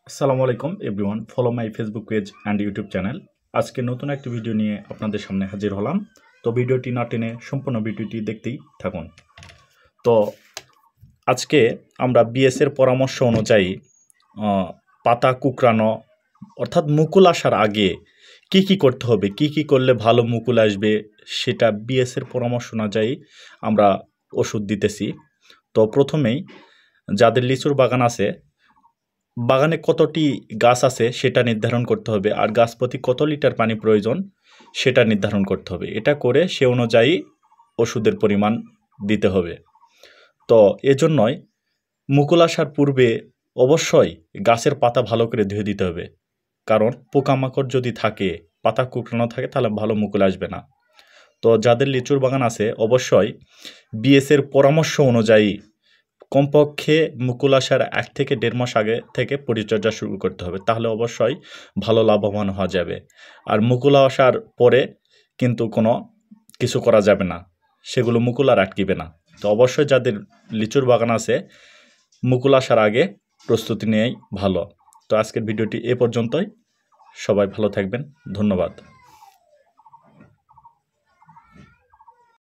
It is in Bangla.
আসসালামু আলাইকুম everyone, follow my Facebook page and YouTube channel. আজকে নতুন একটি ভিডিও নিয়ে আপনাদের সামনে হাজির হলাম। তো ভিডিওটি না টেনে সম্পূর্ণ ভিডিওটি দেখতেই থাকুন। তো আজকে আমরা বিএসের পরামর্শ অনুযায়ী পাতা কুকরানো অর্থাৎ মুকুল আসার আগে কি করতে হবে, কি করলে ভালো মুকুল আসবে, সেটা বিএসের পরামর্শ অনুযায়ী আমরা ওষুধ দিতেছি। তো প্রথমেই যাদের লিচুর বাগান আছে, বাগানে কতটি গাছ আছে সেটা নির্ধারণ করতে হবে, আর গাছ প্রতি কত লিটার পানি প্রয়োজন সেটা নির্ধারণ করতে হবে। এটা করে সে অনুযায়ী ওষুধের পরিমাণ দিতে হবে। তো এজন্যই মুকুল আসার পূর্বে অবশ্যই গাছের পাতা ভালো করে ধুয়ে দিতে হবে, কারণ পোকামাকড় যদি থাকে, পাতা কুকড়ানো থাকে, তাহলে ভালো মুকুল আসবে না। তো যাদের লিচুর বাগান আছে অবশ্যই বিএসের পরামর্শ অনুযায়ী কমপক্ষে মুকুল আসার 1 থেকে 1.5 মাস আগে থেকে পরিচর্যা শুরু করতে হবে, তাহলে অবশ্যই ভালো লাভবান হওয়া যাবে। আর মুকুল আসার পরে কিন্তু কোনো কিছু করা যাবে না, সেগুলো মুকুল আর আটকিবে না। তো অবশ্যই যাদের লিচুর বাগান আছে মুকুল আসার আগে প্রস্তুতি নেওয়াই ভালো। তো আজকের ভিডিওটি এ পর্যন্তই। সবাই ভালো থাকবেন, ধন্যবাদ।